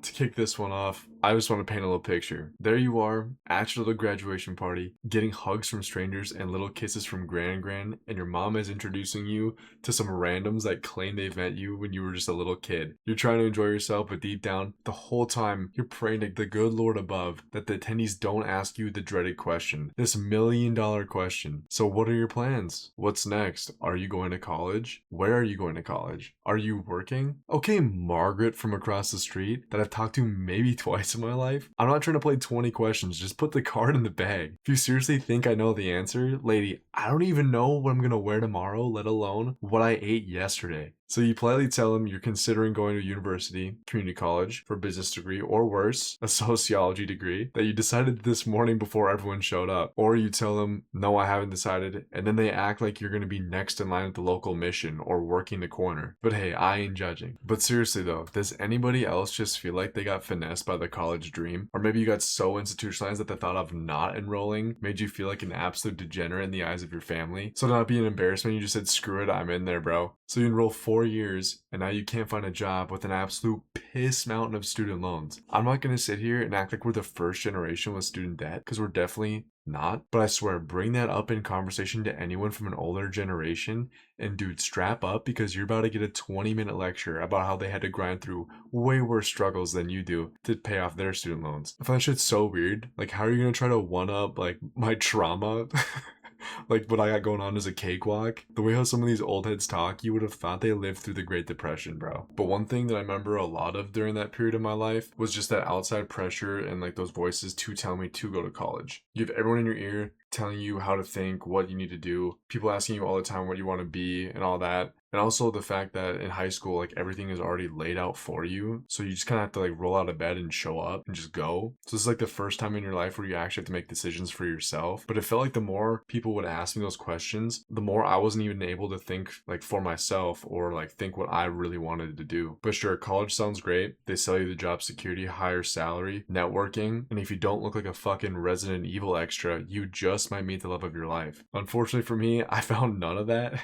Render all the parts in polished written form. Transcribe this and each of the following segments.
To kick this one off, I just want to paint a little picture. There you are, at your little graduation party, getting hugs from strangers and little kisses from gran, and your mom is introducing you to some randoms that claim they've met you when you were just a little kid. You're trying to enjoy yourself, but deep down, the whole time, you're praying to the good Lord above that the attendees don't ask you the dreaded question. This $1 million question. So what are your plans? What's next? Are you going to college? Where are you going to college? Are you working? Okay, Margaret from across the street that I've talked to maybe twice in my life. I'm not trying to play 20 questions, just put the card in the bag. If you seriously think I know the answer, lady, I don't even know what I'm gonna wear tomorrow, let alone what I ate yesterday. So you politely tell them you're considering going to university, community college, for a business degree, or worse, a sociology degree, that you decided this morning before everyone showed up. Or you tell them, no, I haven't decided, and then they act like you're gonna be next in line at the local mission or working the corner. But hey, I ain't judging. But seriously though, does anybody else just feel like they got finessed by the college dream? Or maybe you got so institutionalized that the thought of not enrolling made you feel like an absolute degenerate in the eyes of your family? So to not be an embarrassment, you just said, screw it, I'm in there, bro. So you enroll 4 years, and now you can't find a job with an absolute piss mountain of student loans. I'm not gonna sit here and act like we're the first generation with student debt, because we're definitely not. But I swear, bring that up in conversation to anyone from an older generation, and dude, strap up, because you're about to get a 20-minute lecture about how they had to grind through way worse struggles than you do to pay off their student loans. I find that shit so weird. Like, how are you gonna try to one up like my trauma? Like what I got going on is a cakewalk. The way how some of these old heads talk, you would have thought they lived through the Great Depression, bro. But one thing that I remember a lot of during that period of my life was just that outside pressure and like those voices to tell me to go to college. You have everyone in your ear telling you how to think, what you need to do, people asking you all the time what you want to be and all that. And also the fact that in high school, like everything is already laid out for you. So you just kind of have to like roll out of bed and show up and just go. So this is like the first time in your life where you actually have to make decisions for yourself. But it felt like the more people would ask me those questions, the more I wasn't even able to think like for myself or like think what I really wanted to do. But sure, college sounds great. They sell you the job security, higher salary, networking. And if you don't look like a fucking Resident Evil extra, you just might meet the love of your life. Unfortunately for me, I found none of that.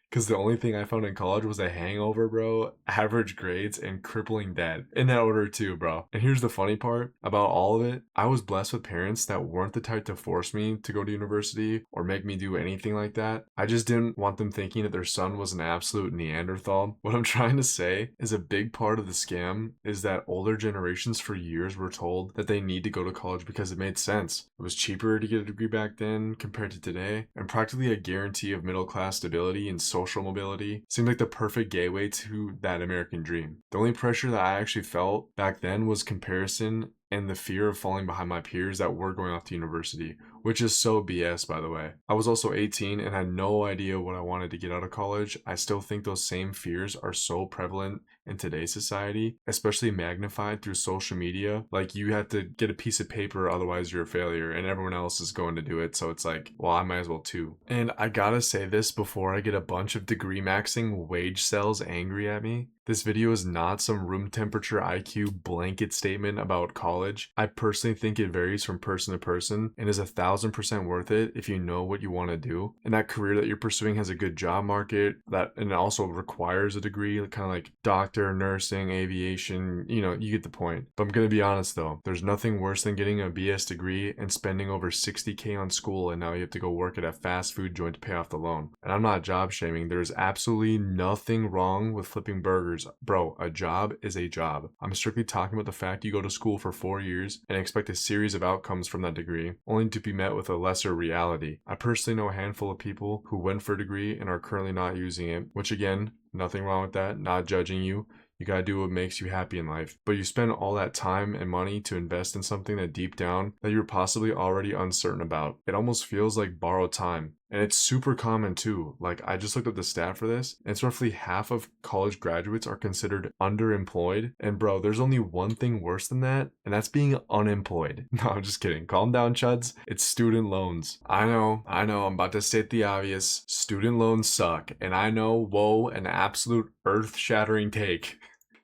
Because the only thing I found in college was a hangover, bro, average grades, and crippling debt. In that order too, bro. And here's the funny part about all of it. I was blessed with parents that weren't the type to force me to go to university or make me do anything like that. I just didn't want them thinking that their son was an absolute Neanderthal. What I'm trying to say is a big part of the scam is that older generations for years were told that they need to go to college because it made sense. It was cheaper to get a degree back then compared to today, and practically a guarantee of middle class stability and social mobility seemed like the perfect gateway to that American dream. The only pressure that I actually felt back then was comparison and the fear of falling behind my peers that were going off to university, which is so BS, by the way. I was also 18 and had no idea what I wanted to get out of college. I still think those same fears are so prevalent in today's society, especially magnified through social media. Like, you have to get a piece of paper, otherwise you're a failure, and everyone else is going to do it, so it's like, well, I might as well too. And I gotta say this before I get a bunch of degree maxing wage cells angry at me. This video is not some room temperature IQ blanket statement about college. I personally think it varies from person to person and is 1000% worth it if you know what you want to do. And that career that you're pursuing has a good job market, and it also requires a degree, kind of like doctor, nursing, aviation, you get the point. But I'm going to be honest though, there's nothing worse than getting a BS degree and spending over $60K on school, and now you have to go work at a fast food joint to pay off the loan. And I'm not job shaming. There's absolutely nothing wrong with flipping burgers. Bro, a job is a job. I'm strictly talking about the fact you go to school for 4 years and expect a series of outcomes from that degree, only to be met with a lesser reality. I personally know a handful of people who went for a degree and are currently not using it, which again, nothing wrong with that, not judging you. You gotta do what makes you happy in life. But you spend all that time and money to invest in something that deep down that you're possibly already uncertain about. It almost feels like borrowed time. And it's super common too. Like, I just looked up the stat for this. And it's roughly half of college graduates are considered underemployed. And bro, there's only one thing worse than that, and that's being unemployed. No, I'm just kidding. Calm down, chuds. It's student loans. I know, I'm about to state the obvious. Student loans suck. And I know, whoa, an absolute earth-shattering take.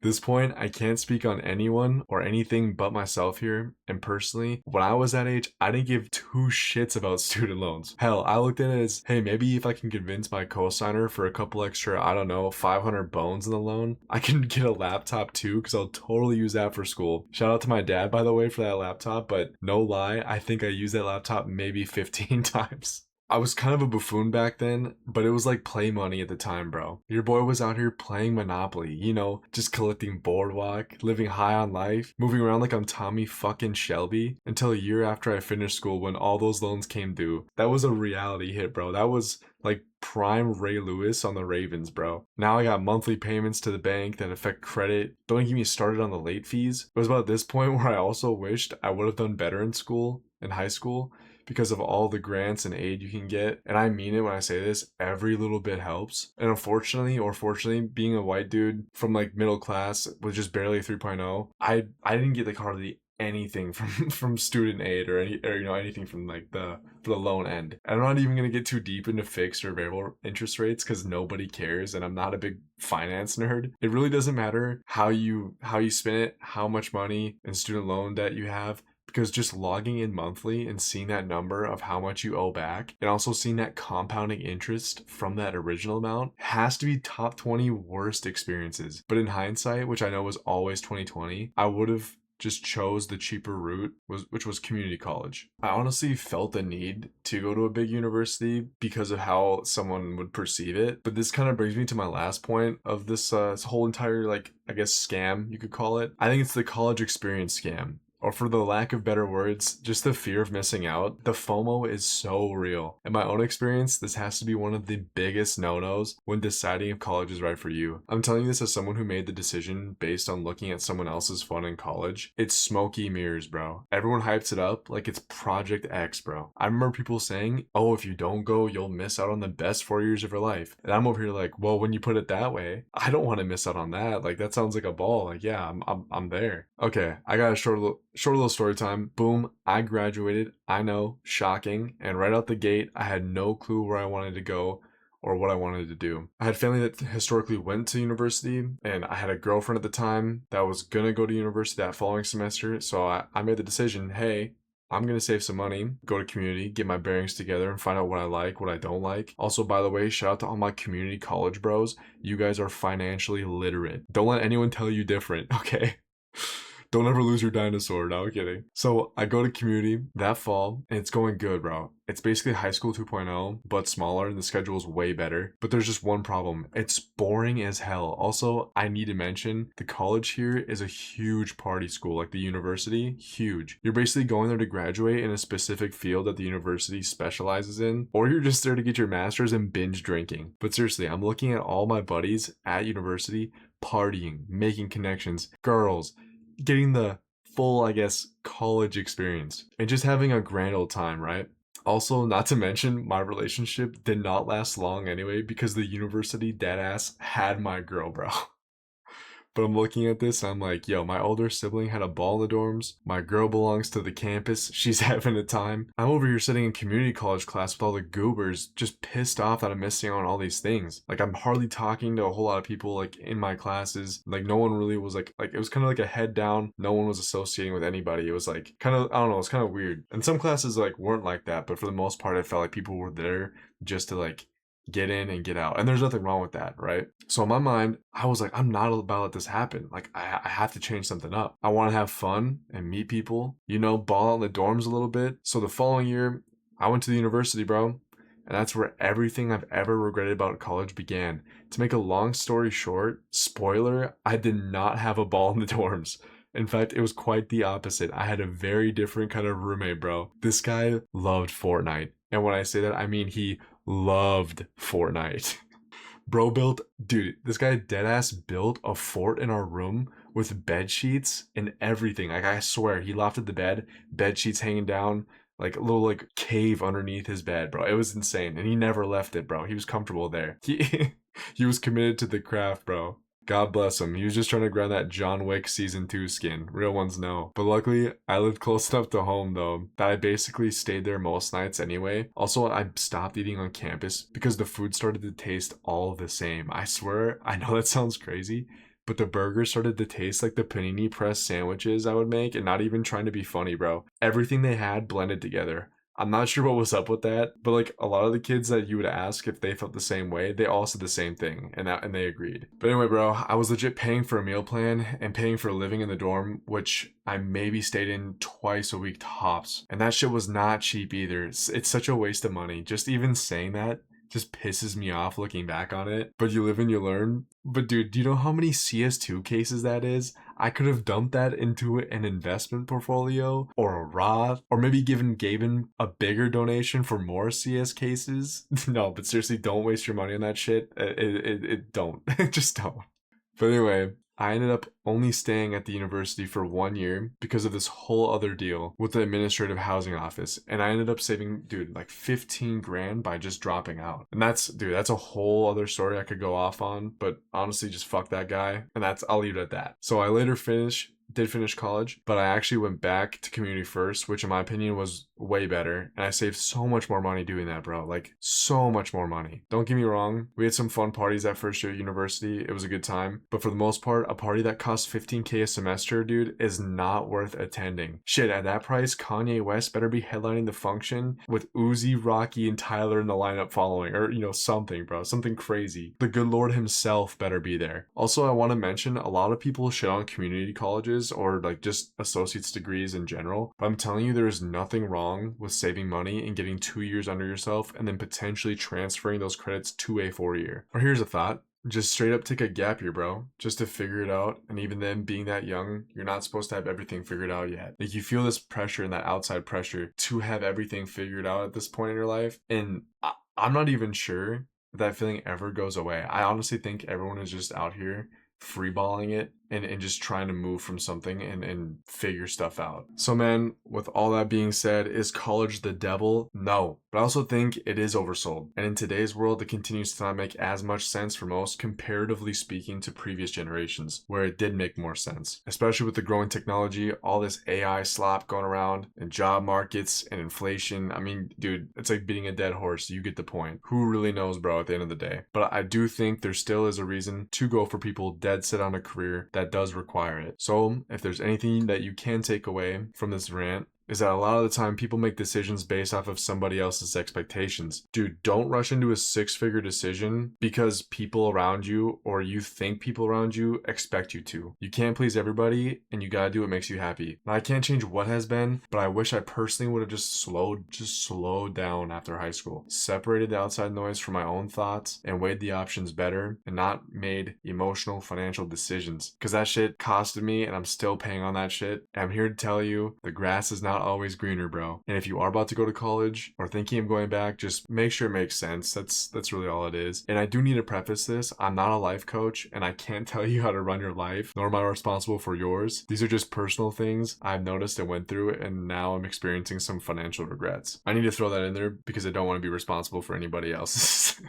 This point, I can't speak on anyone or anything but myself here. And personally, when I was that age, I didn't give two shits about student loans. Hell, I looked at it as, hey, maybe if I can convince my cosigner for a couple extra, I don't know, 500 bones in the loan, I can get a laptop too, because I'll totally use that for school. Shout out to my dad, by the way, for that laptop, but no lie, I think I used that laptop maybe 15 times. I was kind of a buffoon back then, but it was like play money at the time, bro. Your boy was out here playing Monopoly, you know, just collecting boardwalk, living high on life, moving around like I'm Tommy fucking Shelby until a year after I finished school when all those loans came due. That was a reality hit, bro. That was like prime Ray Lewis on the Ravens, bro. Now I got monthly payments to the bank that affect credit. Don't get me started on the late fees. It was about this point where I also wished I would have done better in school, in high school, because of all the grants and aid you can get. And I mean it when I say this, every little bit helps. And unfortunately, or fortunately, being a white dude from like middle class with just barely a 3.0, I didn't get like hardly anything from student aid or anything from like for the loan end. And I'm not even gonna get too deep into fixed or variable interest rates because nobody cares, and I'm not a big finance nerd. It really doesn't matter how you spend it, how much money and student loan debt you have, because just logging in monthly and seeing that number of how much you owe back and also seeing that compounding interest from that original amount has to be top 20 worst experiences. But in hindsight, which I know was always 2020, I would have just chose the cheaper route, which was community college. I honestly felt the need to go to a big university because of how someone would perceive it. But this kind of brings me to my last point of this whole entire, like, I guess scam, you could call it. I think it's the college experience scam. Or for the lack of better words, just the fear of missing out. The FOMO is so real. In my own experience, this has to be one of the biggest no-nos when deciding if college is right for you. I'm telling you this as someone who made the decision based on looking at someone else's fun in college. It's smoky mirrors, bro. Everyone hypes it up like it's Project X, bro. I remember people saying, oh, if you don't go, you'll miss out on the best 4 years of your life. And I'm over here like, well, when you put it that way, I don't want to miss out on that. Like, that sounds like a ball. Like, yeah, I'm there. Okay, I got a short little story time. Boom, I graduated. I know, shocking. And right out the gate, I had no clue where I wanted to go or what I wanted to do. I had family that historically went to university, and I had a girlfriend at the time that was gonna go to university that following semester. So I made the decision, hey, I'm gonna save some money, go to community, get my bearings together, and find out what I like, what I don't like. Also, by the way, shout out to all my community college bros. You guys are financially literate. Don't let anyone tell you different, okay? Don't ever lose your dinosaur. No, I'm kidding. So I go to community that fall, and it's going good, bro. It's basically high school 2.0, but smaller, and the schedule is way better. But there's just one problem. It's boring as hell. Also, I need to mention, the college here is a huge party school, like the university, huge. You're basically going there to graduate in a specific field that the university specializes in, or you're just there to get your master's and binge drinking. But seriously, I'm looking at all my buddies at university partying, making connections, girls, getting the full, I guess, college experience and just having a grand old time, right? Also, not to mention, my relationship did not last long anyway because the university deadass had my girl, bro. But I'm looking at this and I'm like, yo, my older sibling had a ball in the dorms. My girl belongs to the campus. She's having a time. I'm over here sitting in community college class with all the goobers, just pissed off that I'm missing out on all these things. Like, I'm hardly talking to a whole lot of people, like, in my classes. Like, no one really was like it was kind of like a head down. No one was associating with anybody. It was like kind of, I don't know, it's kind of weird. And some classes like weren't like that, but for the most part, I felt like people were there just to like get in and get out. And there's nothing wrong with that, right? So in my mind, I was like, I'm not about to let this happen. Like, I have to change something up. I want to have fun and meet people, you know, ball out in the dorms a little bit. So the following year, I went to the university, bro. And that's where everything I've ever regretted about college began. To make a long story short, spoiler, I did not have a ball in the dorms. In fact, it was quite the opposite. I had a very different kind of roommate, bro. This guy loved Fortnite. And when I say that, I mean he loved Fortnite. Dude, this guy deadass built a fort in our room with bed sheets and everything. Like, I swear, he lofted the bed sheets hanging down, like a little like cave underneath his bed, bro. It was insane. And he never left it, bro. He was comfortable there. He was committed to the craft, bro. God bless him. He was just trying to grind that John Wick season 2 skin. Real ones know. But luckily, I lived close enough to home though that I basically stayed there most nights anyway. Also, I stopped eating on campus because the food started to taste all the same. I swear, I know that sounds crazy, but the burger started to taste like the panini press sandwiches I would make, and not even trying to be funny, bro. Everything they had blended together. I'm not sure what was up with that, but like a lot of the kids that you would ask if they felt the same way, they all said the same thing, and they agreed. But anyway, bro, I was legit paying for a meal plan and paying for living in the dorm, which I maybe stayed in twice a week tops, and that shit was not cheap either. It's such a waste of money. Just even saying that just pisses me off looking back on it. But you live and you learn. But dude, do you know how many CS2 cases that is? I could have dumped that into an investment portfolio or a Roth, or maybe given Gaben a bigger donation for more CS cases. No, but seriously, don't waste your money on that shit. It don't. Just don't. But anyway, I ended up only staying at the university for 1 year because of this whole other deal with the administrative housing office. And I ended up saving, dude, like 15 grand by just dropping out. And that's a whole other story I could go off on, but honestly, just fuck that guy. And I'll leave it at that. So I later did finish college, but I actually went back to community first, which in my opinion was way better. And I saved so much more money doing that, bro. Like, so much more money. Don't get me wrong, we had some fun parties that first year at university. It was a good time. But for the most part, a party that costs $15K a semester, dude, is not worth attending. Shit, at that price, Kanye West better be headlining the function with Uzi, Rocky, and Tyler in the lineup following, or, something, bro. Something crazy. The good Lord himself better be there. Also, I want to mention, a lot of people shit on community colleges or like just associate's degrees in general, but I'm telling you, there is nothing wrong with saving money and getting 2 years under yourself and then potentially transferring those credits to a 4-year. Or here's a thought. Just straight up take a gap year, bro, just to figure it out. And even then, being that young, you're not supposed to have everything figured out yet. Like, you feel this pressure and that outside pressure to have everything figured out at this point in your life. And I'm not even sure that feeling ever goes away. I honestly think everyone is just out here freeballing it and just trying to move from something and figure stuff out. So man, with all that being said, is college the devil? No. But I also think it is oversold. And in today's world, it continues to not make as much sense for most, comparatively speaking to previous generations, where it did make more sense. Especially with the growing technology, all this AI slop going around, and job markets, and inflation. I mean, dude, it's like beating a dead horse. You get the point. Who really knows, bro, at the end of the day? But I do think there still is a reason to go for people dead set on a career that does require it. So if there's anything that you can take away from this rant, is that a lot of the time people make decisions based off of somebody else's expectations. Dude, don't rush into a 6-figure decision because people around you, or you think people around you, expect you to. You can't please everybody, and you gotta do what makes you happy. Now, I can't change what has been, but I wish I personally would have just slowed down after high school. Separated the outside noise from my own thoughts and weighed the options better, and not made emotional financial decisions. Because that shit costed me, and I'm still paying on that shit. And I'm here to tell you, the grass is not always greener, bro. And if you are about to go to college or thinking of going back, just make sure it makes sense. That's really all it is. And I do need to preface this. I'm not a life coach, and I can't tell you how to run your life, nor am I responsible for yours. These are just personal things I've noticed and went through, and now I'm experiencing some financial regrets. I need to throw that in there because I don't want to be responsible for anybody else's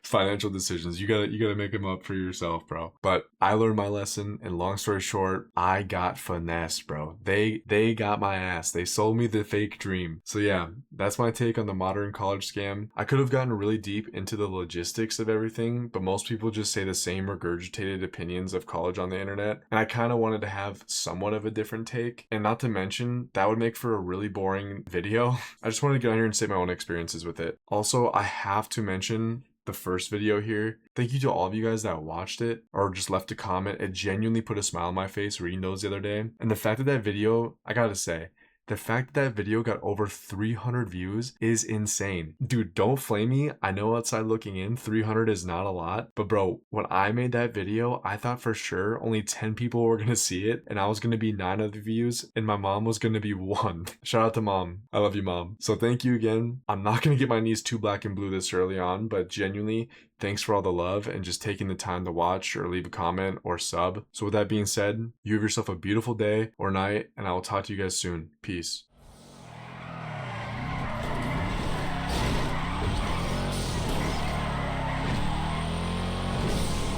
financial decisions. You gotta make them up for yourself, bro. But I learned my lesson, and long story short, I got finessed, bro. They got my ass. They sold me the fake dream. So yeah, that's my take on the modern college scam. I could have gotten really deep into the logistics of everything, but most people just say the same regurgitated opinions of college on the internet, and I kind of wanted to have somewhat of a different take. And not to mention, that would make for a really boring video. I just wanted to get on here and say my own experiences with it. Also, I have to mention the first video here. Thank you to all of you guys that watched it or just left a comment. It genuinely put a smile on my face reading those the other day. And the fact that video, I gotta say, the fact that video got over 300 views is insane. Dude, don't flame me. I know outside looking in, 300 is not a lot. But bro, when I made that video, I thought for sure only 10 people were going to see it. And I was going to be 9 of the views. And my mom was going to be 1. Shout out to mom. I love you, mom. So thank you again. I'm not going to get my knees too black and blue this early on. But genuinely, thanks for all the love and just taking the time to watch or leave a comment or sub. So with that being said, you have yourself a beautiful day or night. And I will talk to you guys soon. Peace.